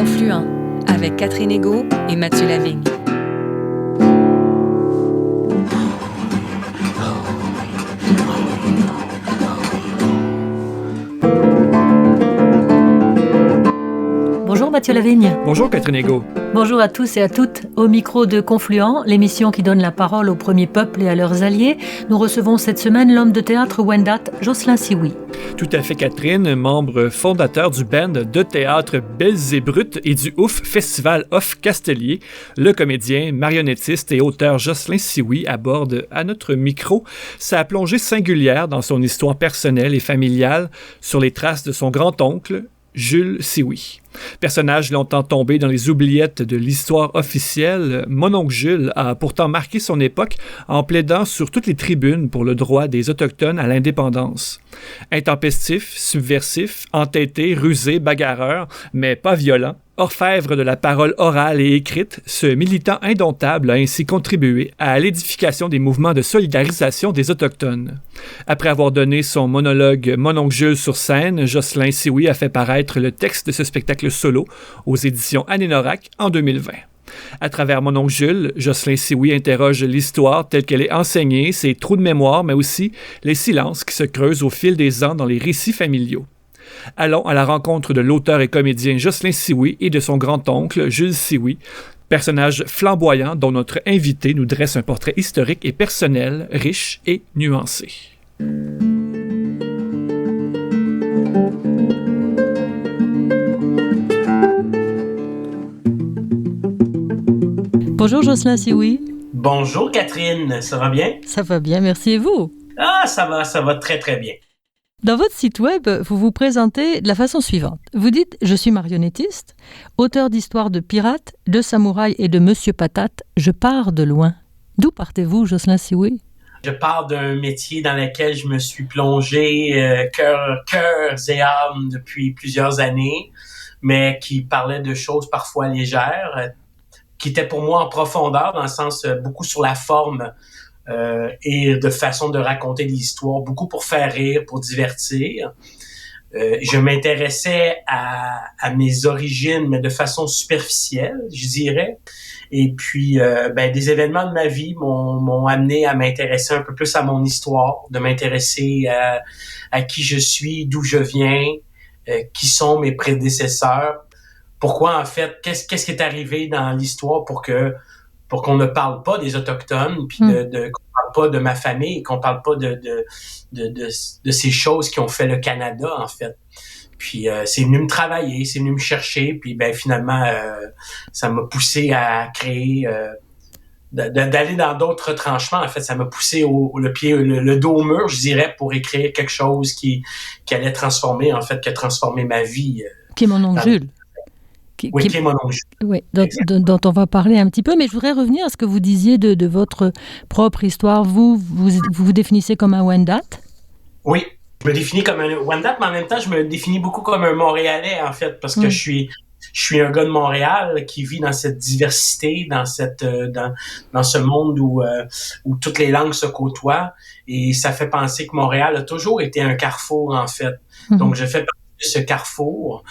Confluent avec Catherine Égo et Mathieu Lavigne. Bonjour Mathieu Lavigne. Bonjour Catherine Égo. Bonjour à tous et à toutes. Au micro de Confluent, l'émission qui donne la parole aux premiers peuples et à leurs alliés, nous recevons cette semaine l'homme de théâtre Wendat, Jocelyn Sioui. Tout à fait Catherine, membre fondateur du band de théâtre Belles et Brutes et du Ouf Festival Off Castellier, le comédien, marionnettiste et auteur Jocelyn Sioui aborde à notre micro sa plongée singulière dans son histoire personnelle et familiale sur les traces de son grand-oncle, Jules Sioui. Personnage longtemps tombé dans les oubliettes de l'histoire officielle, mon oncle Jules a pourtant marqué son époque en plaidant sur toutes les tribunes pour le droit des Autochtones à l'indépendance. Intempestif, subversif, entêté, rusé, bagarreur, mais pas violent, orfèvre de la parole orale et écrite, ce militant indomptable a ainsi contribué à l'édification des mouvements de solidarisation des Autochtones. Après avoir donné son monologue Mon oncle Jules sur scène, Jocelyn Sioui a fait paraître le texte de ce spectacle solo aux éditions Anénorac en 2020. À travers Mon oncle Jules, Jocelyn Sioui interroge l'histoire telle qu'elle est enseignée, ses trous de mémoire, mais aussi les silences qui se creusent au fil des ans dans les récits familiaux. Allons à la rencontre de l'auteur et comédien Jocelyn Sioui et de son grand-oncle Jules Sioui, personnage flamboyant dont notre invité nous dresse un portrait historique et personnel, riche et nuancé. Bonjour Jocelyn Sioui. Bonjour Catherine, ça va bien? Ça va bien, merci et vous? Ah, ça va très très bien. Dans votre site web, vous vous présentez de la façon suivante. Vous dites « Je suis marionnettiste, auteur d'histoires de pirates, de samouraïs et de Monsieur Patate. Je pars de loin. » D'où partez-vous, Jocelyn Sioui? Je pars d'un métier dans lequel je me suis plongé cœur et âme depuis plusieurs années, mais qui parlait de choses parfois légères, qui étaient pour moi en profondeur, dans le sens beaucoup sur la forme, et de façon de raconter des histoires, beaucoup pour faire rire, pour divertir. Je m'intéressais à mes origines, mais de façon superficielle, je dirais. Et puis, des événements de ma vie m'ont amené à m'intéresser un peu plus à mon histoire, de m'intéresser à qui je suis, d'où je viens, qui sont mes prédécesseurs. Pourquoi, en fait, qu'est-ce qui est arrivé dans l'histoire pour qu'on ne parle pas des Autochtones, puis qu'on ne parle pas de ma famille, qu'on ne parle pas de ces choses qui ont fait le Canada, en fait. Puis c'est venu me travailler, c'est venu me chercher, puis finalement, ça m'a poussé à créer, d'aller dans d'autres retranchements, en fait. Ça m'a poussé le dos au mur, je dirais, pour écrire quelque chose qui allait transformer, en fait, qui a transformé ma vie. Qui est mon oncle Jules. Qui est mon oncle Jules. Oui, dont on va parler un petit peu, mais je voudrais revenir à ce que vous disiez de votre propre histoire. Vous définissez comme un Wendat? Oui, je me définis comme un Wendat, mais en même temps, je me définis beaucoup comme un Montréalais, en fait, parce que je suis un gars de Montréal qui vit dans cette diversité, dans ce monde où toutes les langues se côtoient, et ça fait penser que Montréal a toujours été un carrefour, en fait. Donc, je fais partie de ce carrefour.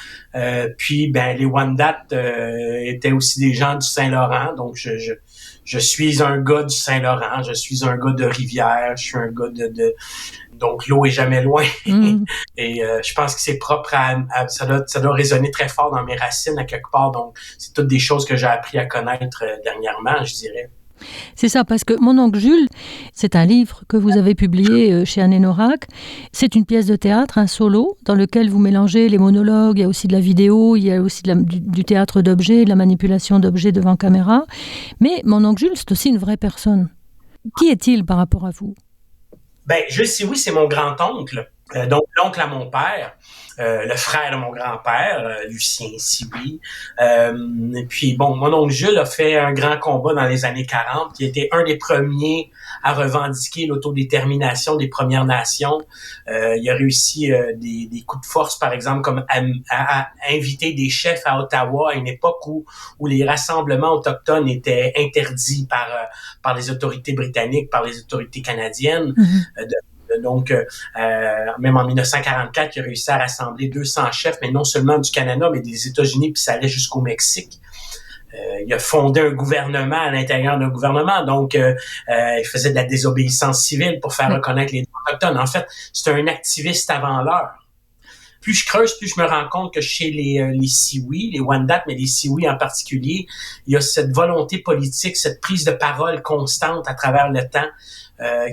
Puis, les Wendat étaient aussi des gens du Saint-Laurent, donc je suis un gars du Saint-Laurent, je suis un gars de Rivière, je suis un gars donc l'eau est jamais loin. Et je pense que c'est propre ça doit résonner très fort dans mes racines à quelque part. Donc c'est toutes des choses que j'ai appris à connaître dernièrement, je dirais. C'est ça, parce que Mon oncle Jules, c'est un livre que vous avez publié chez Anénorac. C'est une pièce de théâtre, un solo, dans lequel vous mélangez les monologues, il y a aussi de la vidéo, il y a aussi du théâtre d'objets, de la manipulation d'objets devant caméra. Mais Mon oncle Jules, c'est aussi une vraie personne. Qui est-il par rapport à vous? Jules Sioui, c'est mon grand-oncle, donc l'oncle à mon père, le frère de mon grand-père, Lucien Sioui. Puis mon oncle Jules a fait un grand combat dans les années 40, qui était un des premiers à revendiquer l'autodétermination des Premières Nations. Il a réussi des coups de force, par exemple, comme à inviter des chefs à Ottawa à une époque où les rassemblements autochtones étaient interdits par les autorités britanniques, par les autorités canadiennes, Donc, même en 1944, il a réussi à rassembler 200 chefs, mais non seulement du Canada, mais des États-Unis, puis ça allait jusqu'au Mexique. Il a fondé un gouvernement à l'intérieur d'un gouvernement, donc il faisait de la désobéissance civile pour faire reconnaître les droits autochtones. En fait, c'est un activiste avant l'heure. Plus je creuse, plus je me rends compte que chez les Siouis, les Wendat, mais les Siouis en particulier, il y a cette volonté politique, cette prise de parole constante à travers le temps.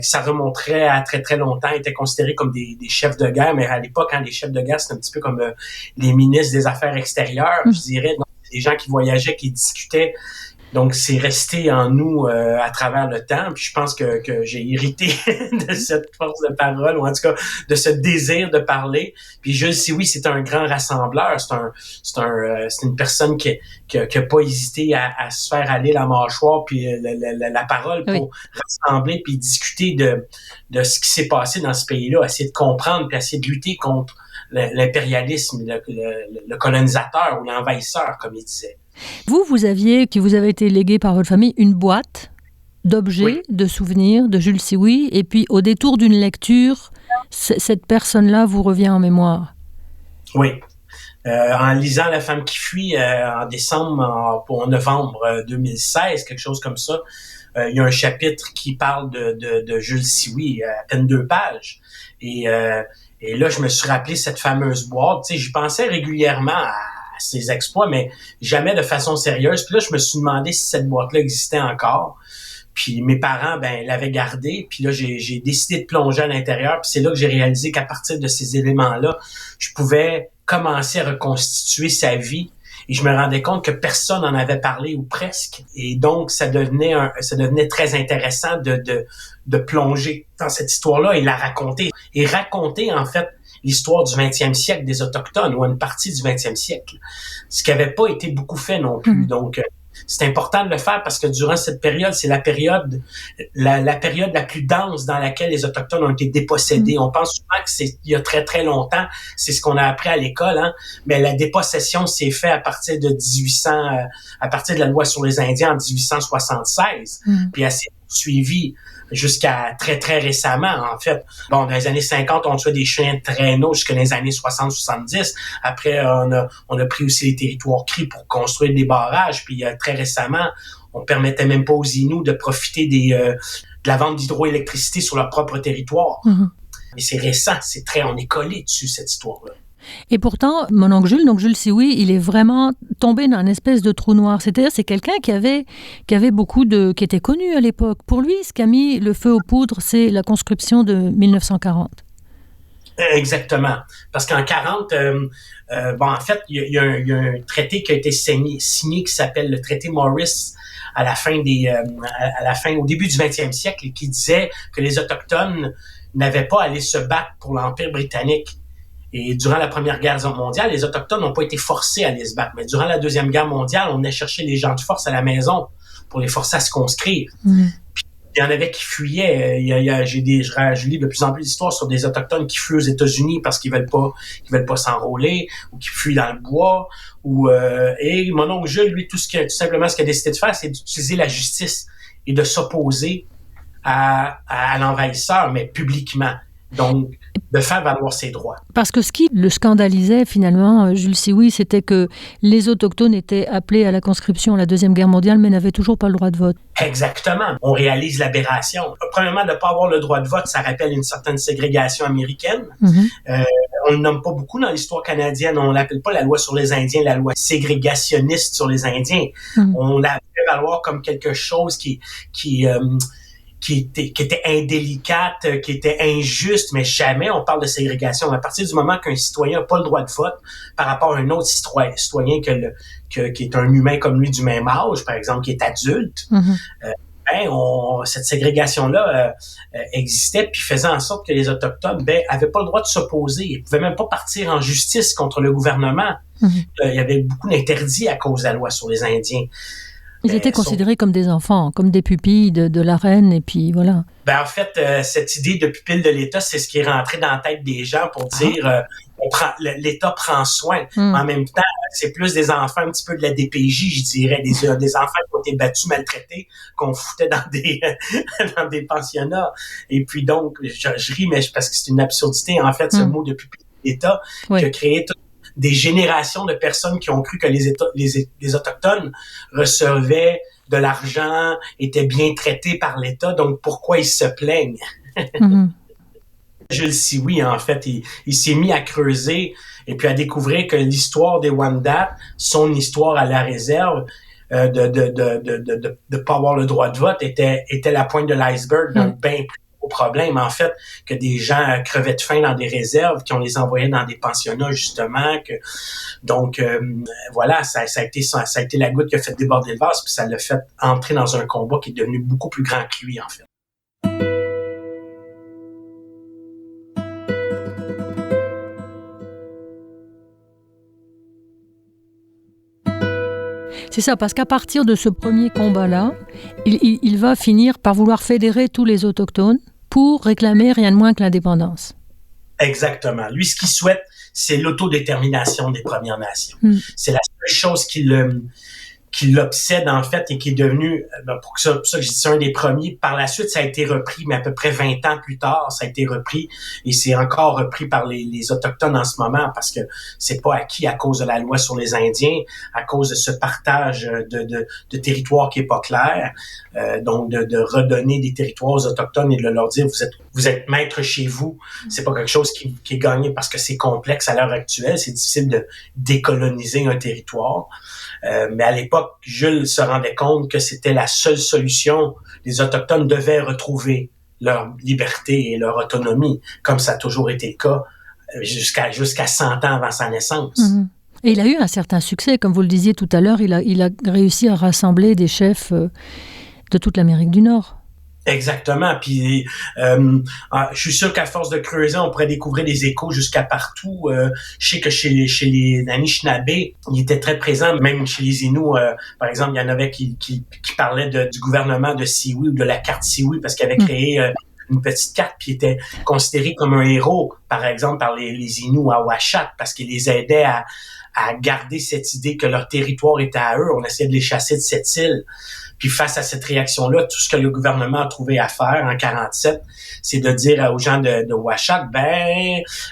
Ça remonterait à très très longtemps, étaient considérés comme des chefs de guerre, mais à l'époque, les chefs de guerre, c'était un petit peu comme les ministres des Affaires extérieures, je dirais. Donc, des gens qui voyageaient, qui discutaient. Donc, c'est resté en nous à travers le temps. Puis je pense que j'ai hérité de cette force de parole, ou en tout cas de ce désir de parler. Puis Jules Sioui, c'est un grand rassembleur. C'est une personne qui a pas hésité à se faire aller la mâchoire puis la parole pour rassembler puis discuter de ce qui s'est passé dans ce pays-là, essayer de comprendre puis essayer de lutter contre l'impérialisme, le colonisateur ou l'envahisseur, comme il disait. Vous avez été légué par votre famille une boîte d'objets, de souvenirs de Jules Sioui, et puis au détour d'une lecture, cette personne-là vous revient en mémoire. Oui. En lisant La femme qui fuit en novembre 2016, quelque chose comme ça, il y a un chapitre qui parle de Jules Sioui, à peine 2 pages. Et là, je me suis rappelé cette fameuse boîte. Tu sais, j'y pensais régulièrement à ses exploits, mais jamais de façon sérieuse. Puis là, je me suis demandé si cette boîte-là existait encore. Puis mes parents, l'avaient gardée. Puis là, j'ai décidé de plonger à l'intérieur. Puis c'est là que j'ai réalisé qu'à partir de ces éléments-là, je pouvais commencer à reconstituer sa vie. Et je me rendais compte que personne n'en avait parlé, ou presque. Et donc, ça devenait très intéressant de plonger dans cette histoire-là et la raconter. Et raconter, en fait, l'histoire du 20e siècle des Autochtones, ou une partie du 20e siècle. Ce qui n'avait pas été beaucoup fait non plus. Donc, c'est important de le faire parce que durant cette période, c'est la période la plus dense dans laquelle les Autochtones ont été dépossédés. On pense souvent que c'est il y a très, très longtemps. C'est ce qu'on a appris à l'école, mais la dépossession s'est faite à partir de à partir de la loi sur les Indiens en 1876. Puis elle s'est poursuivie jusqu'à très, très récemment, en fait. Bon, dans les années 50, on tuait des chiens de traîneau jusqu'à les années 60-70. Après, on a pris aussi les territoires cris pour construire des barrages. Puis très récemment, on permettait même pas aux Inuits de profiter de la vente d'hydroélectricité sur leur propre territoire. Mais c'est récent, on est collé dessus, cette histoire-là. Et pourtant, mon oncle Jules, donc Jules Sioui, il est vraiment tombé dans une espèce de trou noir. C'est-à-dire, c'est quelqu'un qui avait beaucoup qui était connu à l'époque. Pour lui, ce qui a mis le feu aux poudres, c'est la conscription de 1940. Exactement. Parce qu'en 40, en fait, il y a un traité qui a été signé qui s'appelle le traité Morris au début du 20e siècle, et qui disait que les Autochtones n'avaient pas à aller se battre pour l'Empire britannique. Et durant la Première Guerre mondiale, les Autochtones n'ont pas été forcés à aller se battre. Mais durant la Deuxième Guerre mondiale, on venait chercher les gens de force à la maison pour les forcer à se conscrire. Puis, il y en avait qui fuyaient. Je lis de plus en plus d'histoires sur des Autochtones qui fuient aux États-Unis parce qu'ils veulent pas s'enrôler, ou qui fuient dans le bois. Et mon oncle Jules, lui, tout simplement ce qu'il a décidé de faire, c'est d'utiliser la justice et de s'opposer à l'envahisseur, mais publiquement. Donc, de faire valoir ses droits. Parce que ce qui le scandalisait finalement, Jules Sioui, c'était que les Autochtones étaient appelés à la conscription à la Deuxième Guerre mondiale, mais n'avaient toujours pas le droit de vote. Exactement. On réalise l'aberration. Premièrement, de ne pas avoir le droit de vote, ça rappelle une certaine ségrégation américaine. On ne le nomme pas beaucoup dans l'histoire canadienne. On l'appelle pas la loi sur les Indiens, la loi ségrégationniste sur les Indiens. On la fait valoir comme quelque chose qui était indélicate, qui était injuste, mais jamais on parle de ségrégation. À partir du moment qu'un citoyen n'a pas le droit de vote par rapport à un autre citoyen qui est un humain comme lui du même âge, par exemple, qui est adulte, cette ségrégation-là existait, puis faisait en sorte que les Autochtones avaient pas le droit de s'opposer. Ils pouvaient même pas partir en justice contre le gouvernement. Il y avait beaucoup d'interdits à cause de la loi sur les Indiens. Ils étaient considérés comme des enfants, comme des pupilles de la reine, et puis voilà. En fait, cette idée de pupille de l'État, c'est ce qui est rentré dans la tête des gens pour dire l'État prend soin. En même temps, c'est plus des enfants un petit peu de la DPJ, je dirais, des enfants qui ont été battus, maltraités, qu'on foutait dans des dans des pensionnats. Et puis donc, je ris, mais parce que c'est une absurdité, en fait, ce mot de pupille de l'État qui a créé des générations de personnes qui ont cru que les Autochtones recevaient de l'argent, étaient bien traités par l'État, donc pourquoi ils se plaignent? Jules Sioui, en fait, il s'est mis à creuser et puis à découvrir que l'histoire des Wendat, son histoire à la réserve, de pas avoir le droit de vote était la pointe de l'iceberg d'un bien plus gros problème, en fait, que des gens crevaient de faim dans des réserves, qu'on les envoyait dans des pensionnats, justement. Donc, voilà, ça a été la goutte qui a fait déborder le vase, puis ça l'a fait entrer dans un combat qui est devenu beaucoup plus grand que lui, en fait. C'est ça, parce qu'à partir de ce premier combat-là, il va finir par vouloir fédérer tous les autochtones pour réclamer rien de moins que l'indépendance. Exactement. Lui, ce qu'il souhaite, c'est l'autodétermination des Premières Nations. C'est la seule chose qui l'obsède, en fait, et qui est devenu, pour ça que je dis c'est un des premiers. Par la suite, ça a été repris, mais à peu près 20 ans plus tard, ça a été repris, et c'est encore repris par les Autochtones en ce moment, parce que c'est pas acquis à cause de la loi sur les Indiens, à cause de ce partage de territoires qui est pas clair, donc de redonner des territoires aux Autochtones et de leur dire, vous êtes maître chez vous. C'est pas quelque chose qui est gagné parce que c'est complexe à l'heure actuelle, c'est difficile de décoloniser un territoire. Mais à l'époque, Jules se rendait compte que c'était la seule solution. Les Autochtones devaient retrouver leur liberté et leur autonomie, comme ça a toujours été le cas jusqu'à 100 ans avant sa naissance. Et il a eu un certain succès, comme vous le disiez tout à l'heure, il a réussi à rassembler des chefs de toute l'Amérique du Nord. Exactement. Puis, je suis sûr qu'à force de creuser, on pourrait découvrir des échos jusqu'à partout. Je sais que chez les Anishinabés, il était très présent, même chez les Inuits. Par exemple, il y en avait qui parlaient du gouvernement de Sioui ou de la carte Sioui parce qu'il avait créé une petite carte puis était considéré comme un héros, par exemple, par les Inuits à Ouachat parce qu'il les aidait à garder cette idée que leur territoire était à eux. On essayait de les chasser de cette île. Puis face à cette réaction-là, tout ce que le gouvernement a trouvé à faire en 47, c'est de dire aux gens de Ouachat,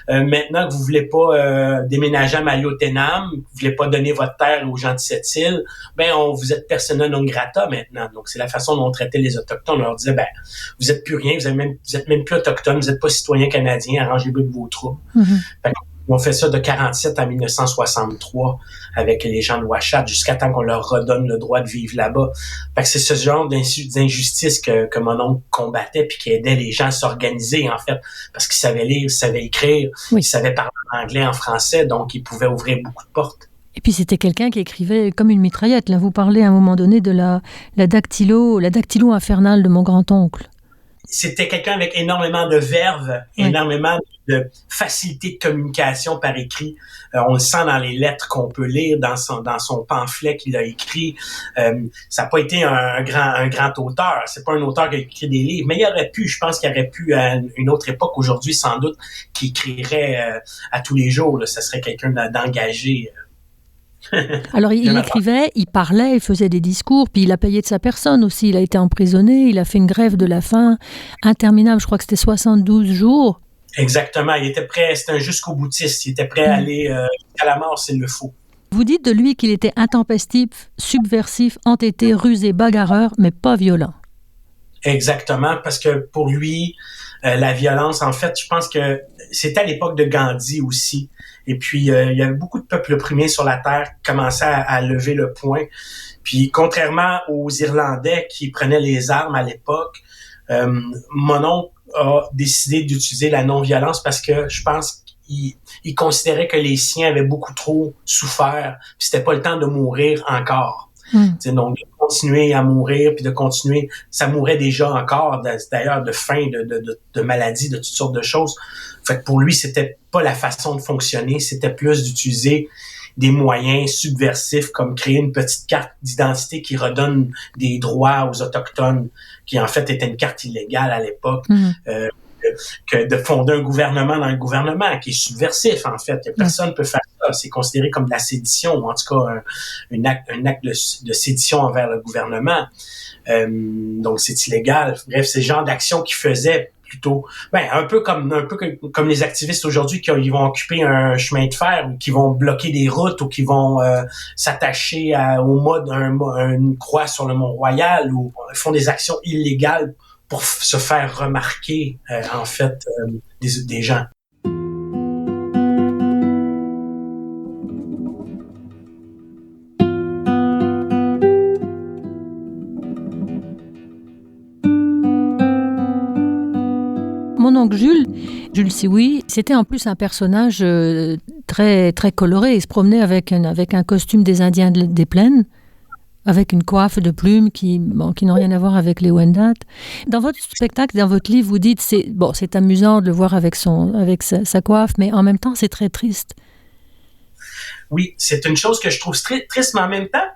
maintenant que vous voulez pas déménager à Maliotenam, vous voulez pas donner votre terre aux gens de cette île, vous êtes persona non grata maintenant. Donc c'est la façon dont on traitait les Autochtones. On leur disait, vous êtes plus rien, vous êtes même plus autochtone, vous êtes pas citoyen canadien, arrangez-vous de vos troubles. On fait ça de 47 à 1963 avec les gens de Ouachat jusqu'à temps qu'on leur redonne le droit de vivre là-bas. Fait que c'est ce genre d'injustice que mon oncle combattait puis qui aidait les gens à s'organiser, en fait, parce qu'ils savaient lire, ils savaient écrire, ils savaient parler en anglais, en français, donc ils pouvaient ouvrir beaucoup de portes. Et puis c'était quelqu'un qui écrivait comme une mitraillette. Là, vous parlez à un moment donné de la dactylo infernale de mon grand-oncle. C'était quelqu'un avec énormément de verve, énormément de facilité de communication par écrit. On le sent dans les lettres qu'on peut lire, dans son pamphlet qu'il a écrit. Ça n'a pas été un grand auteur. C'est pas un auteur qui a écrit des livres, mais je pense qu'il aurait pu à une autre époque, aujourd'hui sans doute, qui écrirait à tous les jours. Là, ça serait quelqu'un d'engagé. Alors il écrivait, il parlait, il faisait des discours, puis il a payé de sa personne aussi. Il a été emprisonné, il a fait une grève de la faim interminable, je crois que c'était 72 jours. Exactement, il était prêt, c'était un jusqu'au boutiste, il était prêt à aller jusqu'à la mort s'il le faut. Vous dites de lui qu'il était intempestif, subversif, entêté, rusé, bagarreur, mais pas violent. Exactement, parce que pour lui, la violence, en fait, je pense que c'était à l'époque de Gandhi aussi. Et puis, il y avait beaucoup de peuples opprimés sur la Terre qui commençaient à lever le poing. Puis, contrairement aux Irlandais qui prenaient les armes à l'époque, mon oncle a décidé d'utiliser la non-violence parce que je pense qu'il considérait que les siens avaient beaucoup trop souffert. Puis, c'était pas le temps de mourir encore. Donc, de continuer à mourir, puis de continuer, ça mourait déjà encore, d'ailleurs, de faim, de maladies, de toutes sortes de choses. Fait que pour lui, c'était pas la façon de fonctionner, c'était plus d'utiliser des moyens subversifs comme créer une petite carte d'identité qui redonne des droits aux Autochtones, qui en fait était une carte illégale à l'époque, que de fonder un gouvernement dans le gouvernement, qui est subversif en fait. Personne ne peut faire ça. C'est considéré comme de la sédition, ou en tout cas un acte de sédition envers le gouvernement. Donc c'est illégal. Bref, c'est le genre d'action qu'ils faisaient plutôt, un peu comme les activistes aujourd'hui ils vont occuper un chemin de fer, ou qui vont bloquer des routes, ou qui vont s'attacher au mode une croix sur le Mont-Royal, ou font des actions illégales pour se faire remarquer en fait des gens. Mon oncle Jules Sioui, c'était en plus un personnage très, très coloré. Il se promenait avec un costume des Indiens des Plaines, avec une coiffe de plumes qui n'ont rien à voir avec les Wendat. Dans votre spectacle, dans votre livre, vous dites c'est amusant de le voir avec sa coiffe, mais en même temps, c'est très triste. Oui, c'est une chose que je trouve très triste, mais en même temps,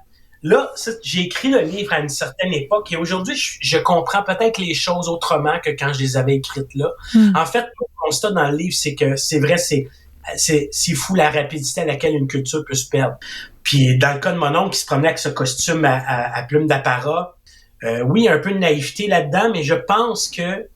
là, j'ai écrit le livre à une certaine époque et aujourd'hui, je comprends peut-être les choses autrement que quand je les avais écrites là. En fait, le constat dans le livre, c'est que c'est vrai, c'est fou la rapidité à laquelle une culture peut se perdre. Puis dans le cas de mon oncle qui se promenait avec ce costume à plumes d'apparat, oui, un peu de naïveté là-dedans, mais je pense que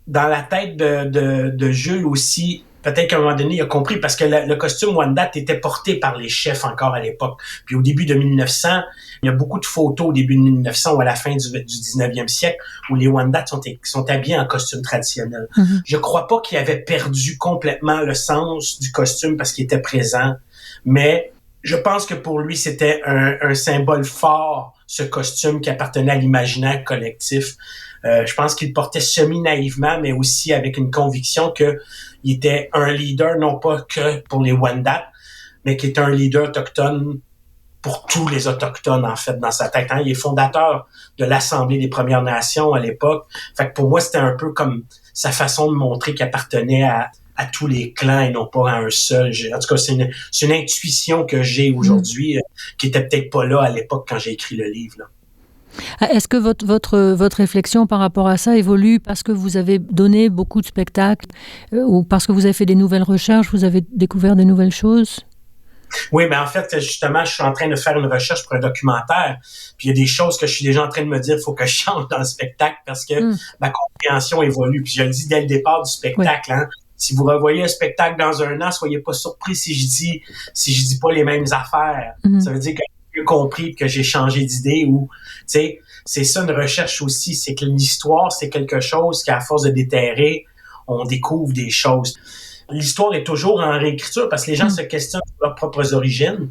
dans la tête de Jules aussi, peut-être qu'à un moment donné, il a compris, parce que le costume Wendat était porté par les chefs encore à l'époque. Puis au début de 1900, il y a beaucoup de photos au début de 1900 ou à la fin du 19e siècle où les Wendat sont habillés en costume traditionnel. Mm-hmm. Je crois pas qu'il avait perdu complètement le sens du costume parce qu'il était présent, mais je pense que pour lui, c'était un symbole fort, ce costume qui appartenait à l'imaginaire collectif. Je pense qu'il portait semi-naïvement, mais aussi avec une conviction qu'il était un leader, non pas que pour les Wendat, mais qui était un leader autochtone pour tous les Autochtones, en fait, dans sa tête. Il est fondateur de l'Assemblée des Premières Nations à l'époque. Fait que pour moi, c'était un peu comme sa façon de montrer qu'il appartenait à tous les clans et non pas à un seul. En tout cas, c'est une intuition que j'ai aujourd'hui qui était peut-être pas là à l'époque quand j'ai écrit le livre, là. Est-ce que votre réflexion par rapport à ça évolue parce que vous avez donné beaucoup de spectacles ou parce que vous avez fait des nouvelles recherches, vous avez découvert des nouvelles choses? Oui, mais en fait, justement, je suis en train de faire une recherche pour un documentaire. Puis il y a des choses que je suis déjà en train de me dire, il faut que je change dans le spectacle parce que ma compréhension évolue. Puis je le dis dès le départ du spectacle, hein. Si vous revoyez un spectacle dans un an, soyez pas surpris si je dis pas les mêmes affaires. Ça veut dire que j'ai mieux compris que j'ai changé d'idée ou, tu sais, c'est ça une recherche aussi, c'est que l'histoire, c'est quelque chose qu'à force de déterrer, on découvre des choses. L'histoire est toujours en réécriture parce que les gens se questionnent sur leurs propres origines,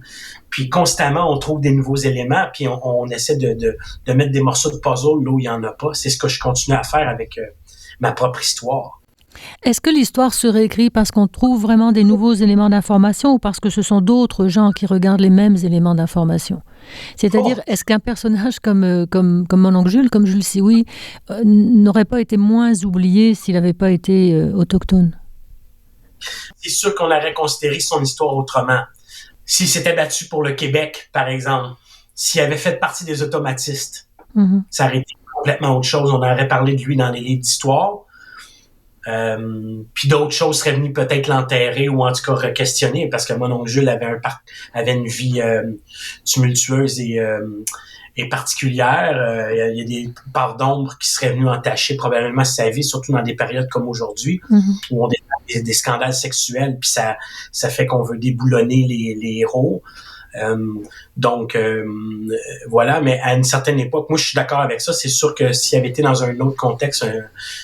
puis constamment, on trouve des nouveaux éléments, puis on essaie de mettre des morceaux de puzzle là où il n'y en a pas. C'est ce que je continue à faire avec ma propre histoire. Est-ce que l'histoire se réécrit parce qu'on trouve vraiment des nouveaux éléments d'information ou parce que ce sont d'autres gens qui regardent les mêmes éléments d'information? C'est-à-dire, est-ce qu'un personnage comme mon oncle Jules, comme Jules Sioui, n'aurait pas été moins oublié s'il n'avait pas été autochtone? C'est sûr qu'on aurait considéré son histoire autrement. S'il s'était battu pour le Québec, par exemple, s'il avait fait partie des automatistes, ça aurait été complètement autre chose. On aurait parlé de lui dans les livres d'histoire. Puis d'autres choses seraient venues peut-être l'enterrer ou en tout cas re-questionner parce que mon oncle Jules avait une vie tumultueuse et particulière. Il y a des parts d'ombre qui seraient venues entacher probablement sa vie, surtout dans des périodes comme aujourd'hui où on a des scandales sexuels puis ça fait qu'on veut déboulonner les héros. Donc voilà, mais à une certaine époque, moi je suis d'accord avec ça. C'est sûr que s'il avait été dans un autre contexte,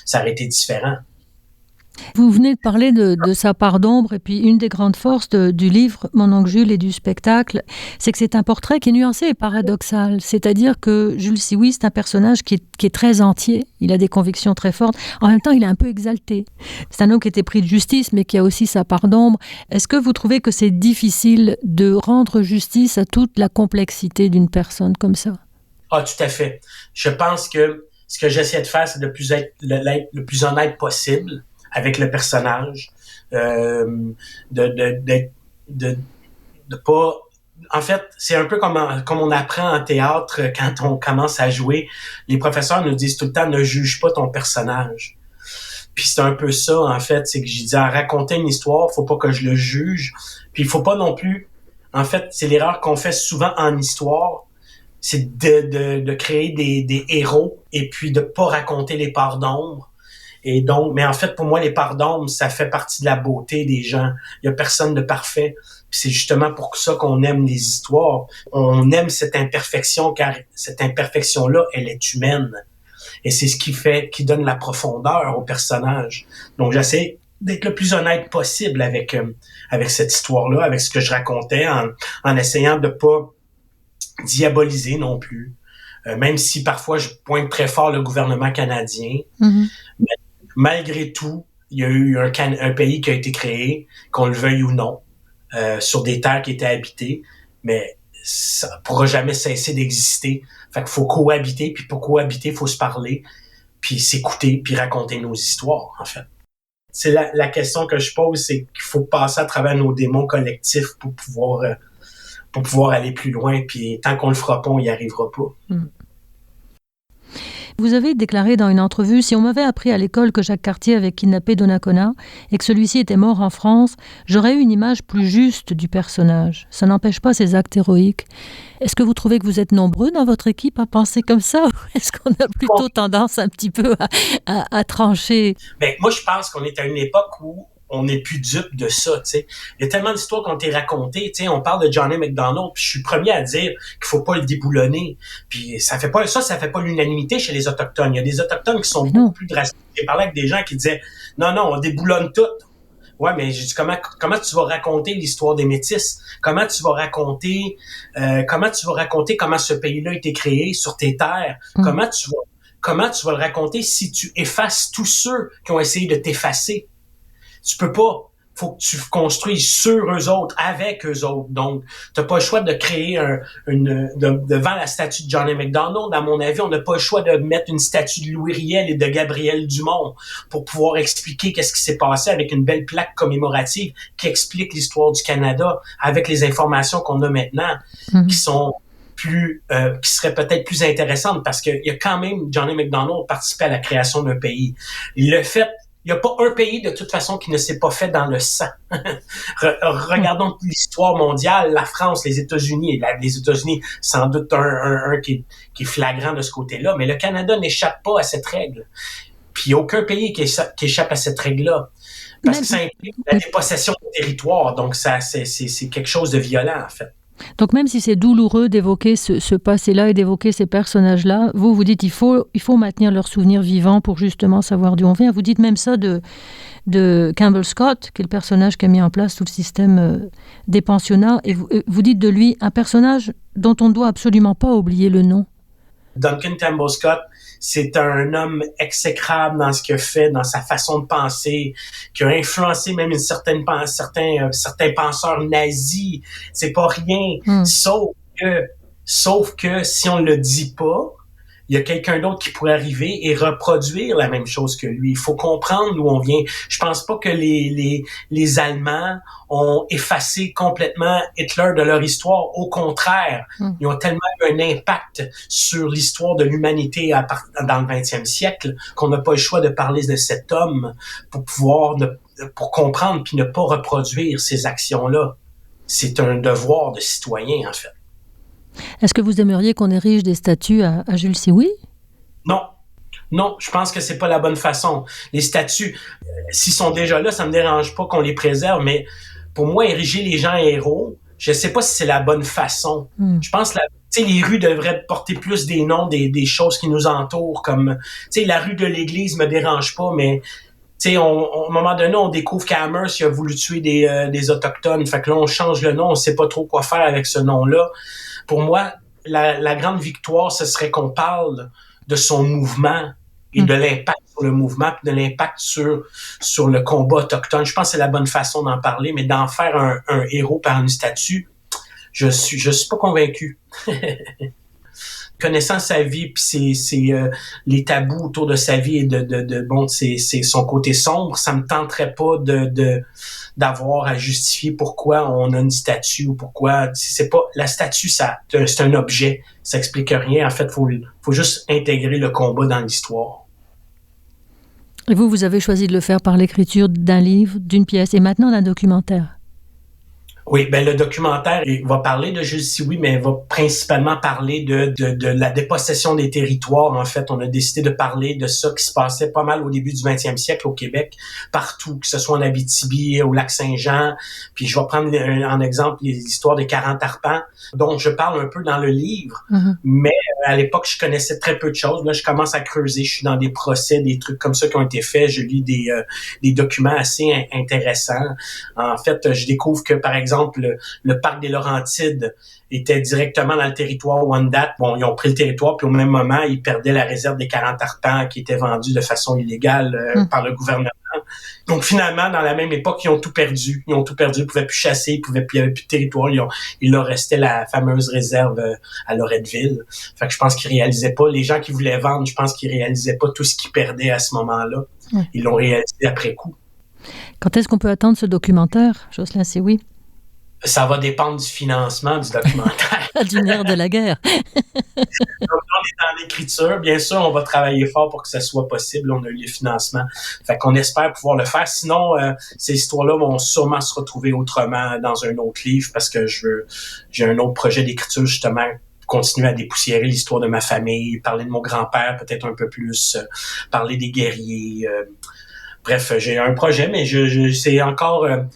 ça aurait été différent. Vous venez de parler de sa part d'ombre et puis une des grandes forces du livre Mon oncle Jules et du spectacle, c'est que c'est un portrait qui est nuancé et paradoxal. C'est-à-dire que Jules Sioui, c'est un personnage qui est très entier. Il a des convictions très fortes. En même temps, il est un peu exalté. C'est un homme qui était pris de justice mais qui a aussi sa part d'ombre. Est-ce que vous trouvez que c'est difficile de rendre justice à toute la complexité d'une personne comme ça? Ah, tout à fait. Je pense que ce que j'essaie de faire, c'est de être le plus honnête possible avec le personnage, de de pas... En fait, c'est un peu comme on apprend en théâtre quand on commence à jouer. Les professeurs nous disent tout le temps, ne juge pas ton personnage. Puis c'est un peu ça, en fait, c'est que je dis à raconter une histoire, faut pas que je le juge. Puis il faut pas non plus... En fait, c'est l'erreur qu'on fait souvent en histoire, c'est de créer des héros et puis de pas raconter les parts d'ombre. Et donc, mais en fait, pour moi, les parts d'ombre, ça fait partie de la beauté des gens. Il y a personne de parfait. Puis c'est justement pour ça qu'on aime les histoires. On aime cette imperfection, car cette imperfection-là, elle est humaine. Et c'est ce qui donne la profondeur au personnage. Donc, j'essaie d'être le plus honnête possible avec cette histoire-là, avec ce que je racontais, en essayant de pas diaboliser non plus. Même si parfois je pointe très fort le gouvernement canadien. Mm-hmm. Mais malgré tout, il y a eu un pays qui a été créé, qu'on le veuille ou non, sur des terres qui étaient habitées, mais ça pourra jamais cesser d'exister. Fait qu'il faut cohabiter, puis pour cohabiter, il faut se parler, puis s'écouter, puis raconter nos histoires, en fait. C'est la question que je pose, c'est qu'il faut passer à travers nos démons collectifs pour pouvoir aller plus loin, puis tant qu'on le fera pas, on y arrivera pas. Mm. Vous avez déclaré dans une entrevue « Si on m'avait appris à l'école que Jacques Cartier avait kidnappé Donnacona et que celui-ci était mort en France, j'aurais eu une image plus juste du personnage. Ça n'empêche pas ses actes héroïques. » Est-ce que vous trouvez que vous êtes nombreux dans votre équipe à penser comme ça, ou est-ce qu'on a plutôt tendance un petit peu à trancher? Ben, moi, je pense qu'on est à une époque où on n'est plus dupe de ça, tu sais. Il y a tellement d'histoires qui ont été racontées, tu sais. On parle de Johnny McDonald, puis je suis le premier à dire qu'il faut pas le déboulonner. Puis ça fait pas l'unanimité chez les Autochtones. Il y a des Autochtones qui sont beaucoup plus drastiques. J'ai parlé avec des gens qui disaient, non, on déboulonne tout. Ouais, mais j'ai dit, comment tu vas raconter l'histoire des Métis? Comment tu vas raconter comment ce pays-là a été créé sur tes terres? Comment tu vas le raconter si tu effaces tous ceux qui ont essayé de t'effacer? Tu peux pas. Faut que tu construises sur eux autres, avec eux autres. Donc, t'as pas le choix de créer devant la statue de Johnny McDonald. À mon avis, on n'a pas le choix de mettre une statue de Louis Riel et de Gabriel Dumont pour pouvoir expliquer qu'est-ce qui s'est passé avec une belle plaque commémorative qui explique l'histoire du Canada avec les informations qu'on a maintenant, qui sont qui seraient peut-être plus intéressantes parce qu'il y a quand même Johnny McDonald participé à la création d'un pays. Il n'y a pas un pays, de toute façon, qui ne s'est pas fait dans le sang. Regardons l'histoire mondiale, la France, les États-Unis. Les États-Unis, sans doute un qui est flagrant de ce côté-là, mais le Canada n'échappe pas à cette règle. Puis il n'y a aucun pays qui échappe à cette règle-là. Parce que ça implique la dépossession de territoire. Donc, c'est quelque chose de violent, en fait. Donc même si c'est douloureux d'évoquer ce passé-là et d'évoquer ces personnages-là, vous dites il faut maintenir leurs souvenirs vivants pour justement savoir d'où on vient. Vous dites même ça de Campbell Scott, qui est le personnage qui a mis en place tout le système des pensionnats. Et vous dites de lui un personnage dont on ne doit absolument pas oublier le nom. Duncan Campbell Scott, c'est un homme exécrable dans ce qu'il a fait, dans sa façon de penser, qui a influencé même certains penseurs nazis. C'est pas rien. Sauf que si on le dit pas, il y a quelqu'un d'autre qui pourrait arriver et reproduire la même chose que lui. Il faut comprendre d'où on vient. Je pense pas que les Allemands ont effacé complètement Hitler de leur histoire. Au contraire, ils ont tellement eu un impact sur l'histoire de l'humanité dans le 20e siècle qu'on n'a pas le choix de parler de cet homme pour comprendre puis ne pas reproduire ces actions-là. C'est un devoir de citoyen, en fait. Est-ce que vous aimeriez qu'on érige des statues à Jules Sioui? Non, je pense que c'est pas la bonne façon. Les statues, s'ils sont déjà là, ça me dérange pas qu'on les préserve, mais pour moi, ériger les gens héros, je sais pas si c'est la bonne façon. Je pense que les rues devraient porter plus des noms des choses qui nous entourent, comme la rue de l'église me dérange pas, mais à un moment donné, on découvre qu'Amherst a voulu tuer des Autochtones. Fait que là, on change le nom, on sait pas trop quoi faire avec ce nom-là. Pour moi, la grande victoire, ce serait qu'on parle de son mouvement et de l'impact sur le mouvement, puis de l'impact sur le combat autochtone. Je pense que c'est la bonne façon d'en parler, mais d'en faire un héros par une statue, je suis pas convaincu. connaissant sa vie puis les tabous autour de sa vie et c'est son côté sombre, ça me tenterait pas d'avoir à justifier pourquoi on a une statue ou pourquoi c'est pas la statue, c'est un objet, ça explique rien. En fait, faut juste intégrer le combat dans l'histoire. Et vous avez choisi de le faire par l'écriture d'un livre, d'une pièce et maintenant d'un documentaire. Oui, le documentaire va parler de Jules Sioui, mais va principalement parler de la dépossession des territoires. En fait, on a décidé de parler de ça qui se passait pas mal au début du 20e siècle au Québec, partout, que ce soit en Abitibi, au Lac-Saint-Jean. Puis je vais prendre en exemple l'histoire des 40 arpents, dont je parle un peu dans le livre. Mm-hmm. Mais à l'époque, je connaissais très peu de choses. Là, je commence à creuser. Je suis dans des procès, des trucs comme ça qui ont été faits. Je lis des documents assez intéressants. En fait, je découvre que, par exemple, le parc des Laurentides était directement dans le territoire Wendat. Bon, ils ont pris le territoire, puis au même moment, ils perdaient la réserve des 40 arpents qui était vendue de façon illégale par le gouvernement. Donc finalement, dans la même époque, ils ont tout perdu. Ils pouvaient plus chasser, il n'y avait plus de territoire. Il leur restait la fameuse réserve à Loretteville. Fait que je pense qu'ils réalisaient pas, les gens qui voulaient vendre, je pense qu'ils réalisaient pas tout ce qu'ils perdaient à ce moment-là. Ils l'ont réalisé après coup. Quand est-ce qu'on peut attendre ce documentaire, Jocelyn Sioui? Ça va dépendre du financement du documentaire. Du nerf de la guerre. Donc, on est dans l'écriture. Bien sûr, on va travailler fort pour que ça soit possible. On a eu les financements. Fait qu'on espère pouvoir le faire. Sinon, ces histoires-là vont sûrement se retrouver autrement dans un autre livre parce que j'ai un autre projet d'écriture, justement, continuer à dépoussiérer l'histoire de ma famille, parler de mon grand-père peut-être un peu plus, parler des guerriers. Bref, j'ai un projet, mais c'est encore un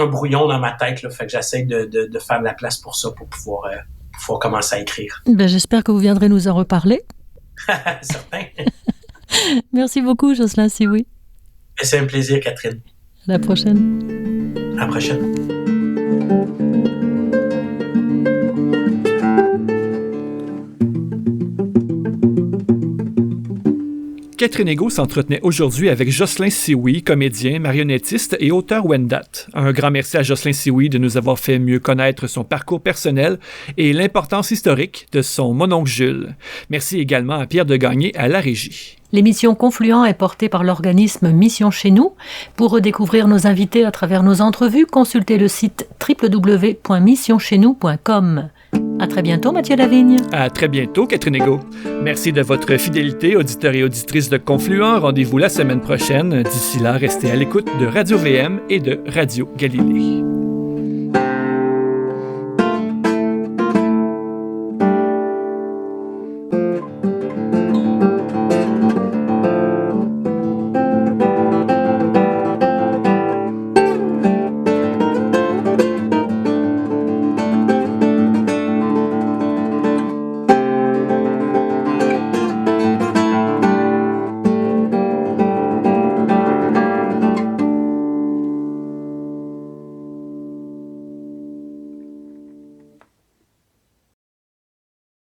brouillon dans ma tête, là, fait que j'essaie de faire de la place pour ça, pour pouvoir commencer à écrire. J'espère que vous viendrez nous en reparler. Certain. Merci beaucoup, Jocelyn Sioui. C'est un plaisir, Catherine. À la prochaine. À la prochaine. Catherine Egault s'entretenait aujourd'hui avec Jocelyn Sioui, comédien, marionnettiste et auteur Wendat. Un grand merci à Jocelyn Sioui de nous avoir fait mieux connaître son parcours personnel et l'importance historique de son mononcle Jules. Merci également à Pierre Degagné à la régie. L'émission Confluent est portée par l'organisme Mission Chez Nous. Pour redécouvrir nos invités à travers nos entrevues, consultez le site www.missioncheznous.com. À très bientôt, Mathieu Lavigne. À très bientôt, Catherine Egault. Merci de votre fidélité, auditeurs et auditrices de Confluent. Rendez-vous la semaine prochaine. D'ici là, restez à l'écoute de Radio VM et de Radio Galilée.